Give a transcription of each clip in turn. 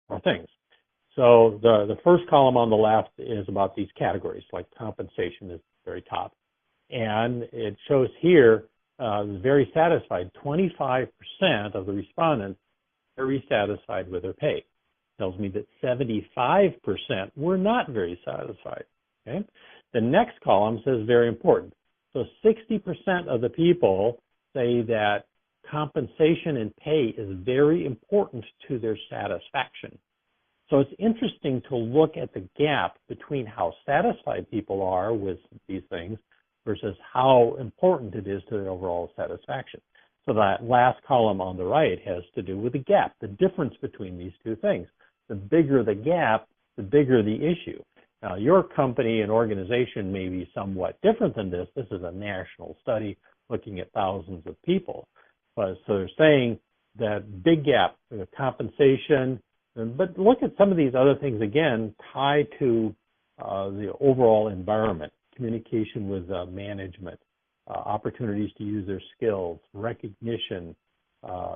more things. So the first column on the left is about these categories, like compensation is very top. And it shows here, very satisfied. 25% of the respondents are very satisfied with their pay. Tells me that 75% were not very satisfied. Okay? The next column says very important. So 60% of the people say that compensation and pay is very important to their satisfaction. So it's interesting to look at the gap between how satisfied people are with these things versus how important it is to their overall satisfaction. So that last column on the right has to do with the gap, the difference between these two things. The bigger the gap, the bigger the issue. Now, your company and organization may be somewhat different than this. This is a national study looking at thousands of people. So they're saying that big gap, the compensation, but look at some of these other things again tied to the overall environment, communication with management, opportunities to use their skills, recognition,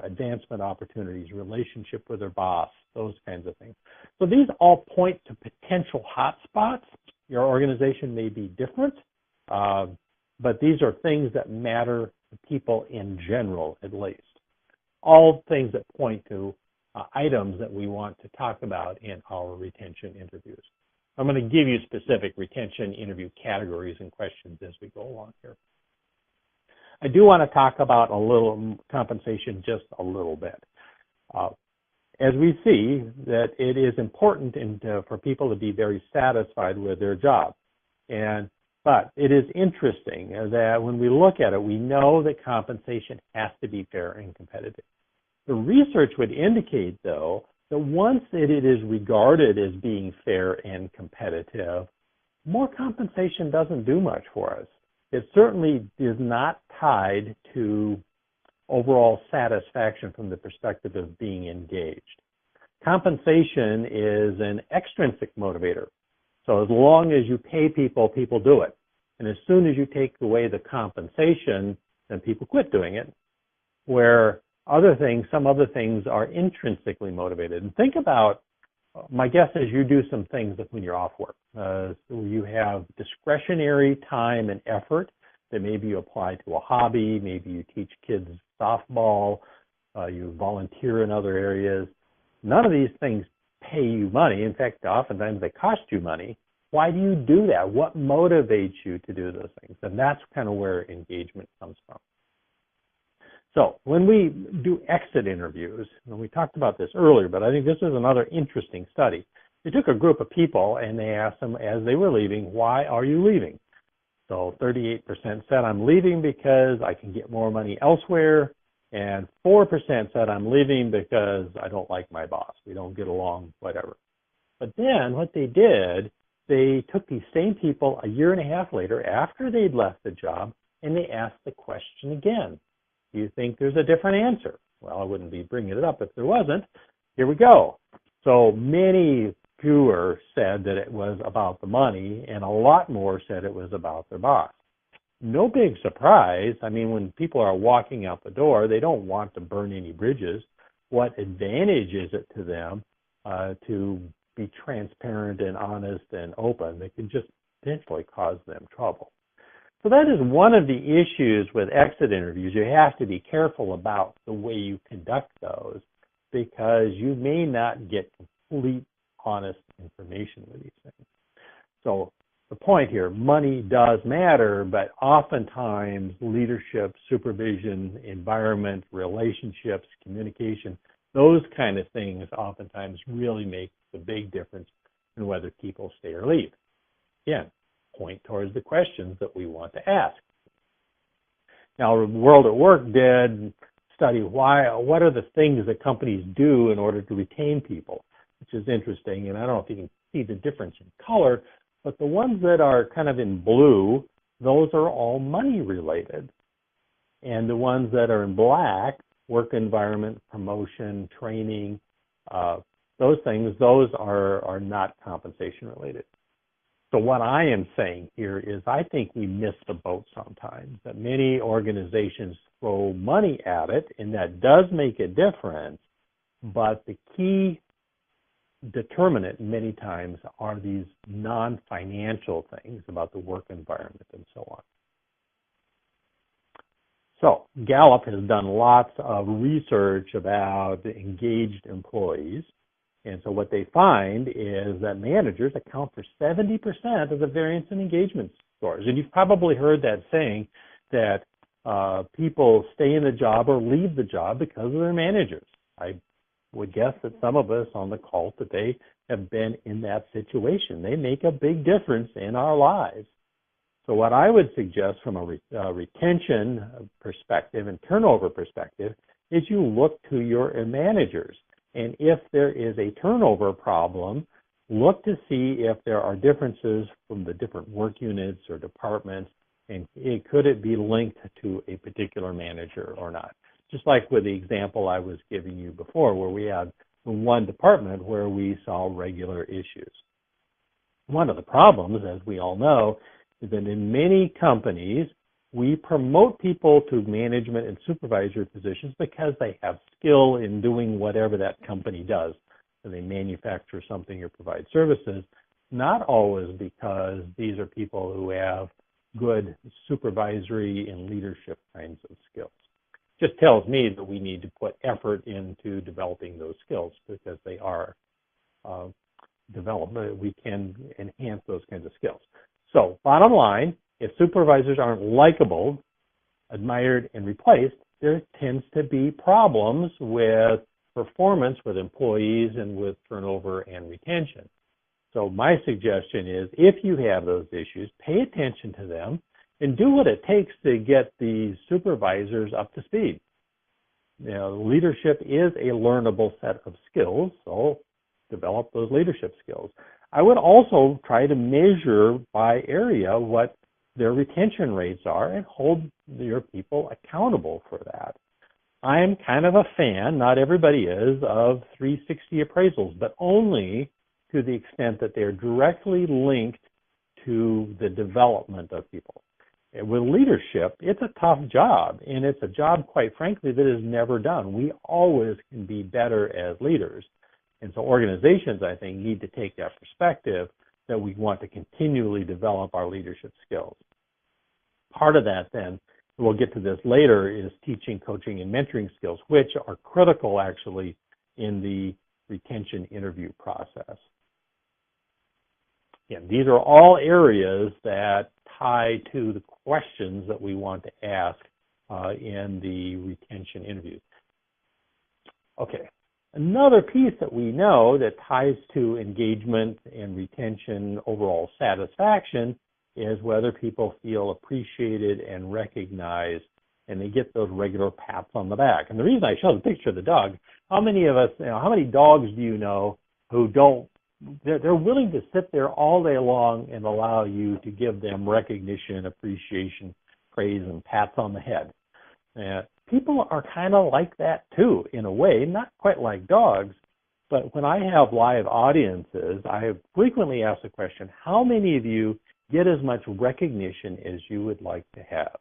advancement opportunities, relationship with their boss, those kinds of things. So these all point to potential hotspots. Your organization may be different, but these are things that matter to people in general, at least. All things that point to items that we want to talk about in our retention interviews. I'm going to give you specific retention interview categories and questions as we go along here. I do want to talk about a little compensation just a little bit. As we see that it is important for people to be very satisfied with their job. But it is interesting that when we look at it, we know that compensation has to be fair and competitive. The research would indicate, though, that once it is regarded as being fair and competitive, more compensation doesn't do much for us. It certainly is not tied to overall satisfaction from the perspective of being engaged. Compensation is an extrinsic motivator. So as long as you pay people, people do it. And as soon as you take away the compensation, then people quit doing it. Where some other things are intrinsically motivated. And think about, my guess is you do some things when you're off work. So you have discretionary time and effort that maybe you apply to a hobby, maybe you teach kids softball, you volunteer in other areas. None of these things pay you money. In fact, oftentimes they cost you money. Why do you do that? What motivates you to do those things? And that's kind of where engagement comes from. So when we do exit interviews, and we talked about this earlier, but I think this is another interesting study. They took a group of people and they asked them as they were leaving, why are you leaving? So 38% said, I'm leaving because I can get more money elsewhere. And 4% said, I'm leaving because I don't like my boss. We don't get along, whatever. But then what they did, they took these same people a year and a half later after they'd left the job, and they asked the question again. Do you think there's a different answer? Well, I wouldn't be bringing it up if there wasn't. Here we go. So many fewer said that it was about the money, and a lot more said it was about their boss. No big surprise. I mean, when people are walking out the door, they don't want to burn any bridges. What advantage is it to them to be transparent and honest and open that can just potentially cause them trouble? So that is one of the issues with exit interviews. You have to be careful about the way you conduct those because you may not get complete, honest information with these things. So the point here, money does matter, but oftentimes leadership, supervision, environment, relationships, communication, those kind of things oftentimes really make the big difference in whether people stay or leave. Again, point towards the questions that we want to ask. Now, World at Work did study what are the things that companies do in order to retain people, which is interesting. And I don't know if you can see the difference in color, but the ones that are kind of in blue, those are all money related. And the ones that are in black, work environment, promotion, training, those things, those are not compensation related. So what I am saying here is I think we miss the boat sometimes, that many organizations throw money at it, and that does make a difference. But the key determinant many times are these non-financial things about the work environment and so on. So Gallup has done lots of research about engaged employees. And so what they find is that managers account for 70% of the variance in engagement scores. And you've probably heard that saying that people stay in the job or leave the job because of their managers. I would guess that some of us on the call today have been in that situation. They make a big difference in our lives. So what I would suggest from a retention perspective and turnover perspective is you look to your managers. And if there is a turnover problem, look to see if there are differences from the different work units or departments, and could it be linked to a particular manager or not. Just like with the example I was giving you before, where we had one department where we saw regular issues. One of the problems, as we all know, is that in many companies, we promote people to management and supervisory positions because they have skill in doing whatever that company does. So they manufacture something or provide services, not always because these are people who have good supervisory and leadership kinds of skills. Just tells me that we need to put effort into developing those skills because they are developed. We can enhance those kinds of skills. So bottom line, if supervisors aren't likable, admired, and replaced, there tends to be problems with performance with employees and with turnover and retention. So my suggestion is if you have those issues, pay attention to them and do what it takes to get the supervisors up to speed. You know, leadership is a learnable set of skills, so develop those leadership skills. I would also try to measure by area what their retention rates are and hold your people accountable for that. I'm kind of a fan, not everybody is, of 360 appraisals, but only to the extent that they're directly linked to the development of people. And with leadership, it's a tough job, and it's a job, quite frankly, that is never done. We always can be better as leaders. And so organizations, I think, need to take that perspective that we want to continually develop our leadership skills. Part of that then, we'll get to this later, is teaching, coaching, and mentoring skills, which are critical actually in the retention interview process. Again, these are all areas that tie to the questions that we want to ask in the retention interview. Okay. Another piece that we know that ties to engagement and retention, overall satisfaction, is whether people feel appreciated and recognized and they get those regular pats on the back. And the reason I show the picture of the dog, how many of us, how many dogs do you know who don't, they're willing to sit there all day long and allow you to give them recognition, appreciation, praise, and pats on the head. People are kind of like that too, in a way, not quite like dogs, but when I have live audiences, I have frequently asked the question, how many of you get as much recognition as you would like to have?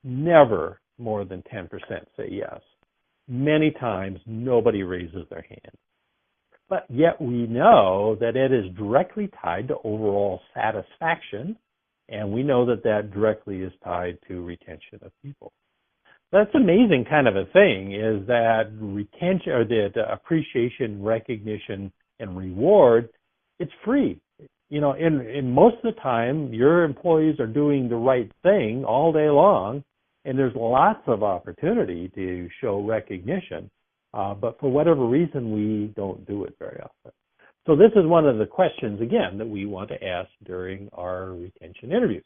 Never more than 10% say yes. Many times, nobody raises their hand. But yet we know that it is directly tied to overall satisfaction, and we know that that directly is tied to retention of people. That's amazing kind of a thing, is that retention, or the appreciation, recognition, and reward, it's free. You know, in most of the time, your employees are doing the right thing all day long, and there's lots of opportunity to show recognition. But for whatever reason, we don't do it very often. So this is one of the questions, again, that we want to ask during our retention interviews.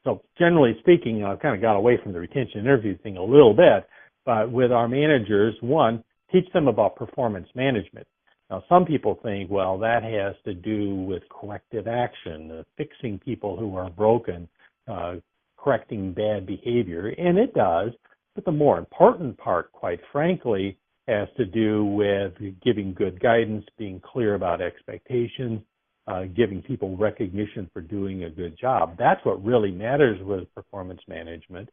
So generally speaking, I've kind of got away from the retention interview thing a little bit, but with our managers, one, teach them about performance management. Now, some people think, well, that has to do with corrective action, fixing people who are broken, correcting bad behavior, and it does. But the more important part, quite frankly, has to do with giving good guidance, being clear about expectations, giving people recognition for doing a good job. That's what really matters with performance management,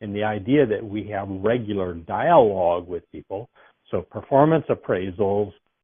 and the idea that we have regular dialogue with people. So performance appraisals,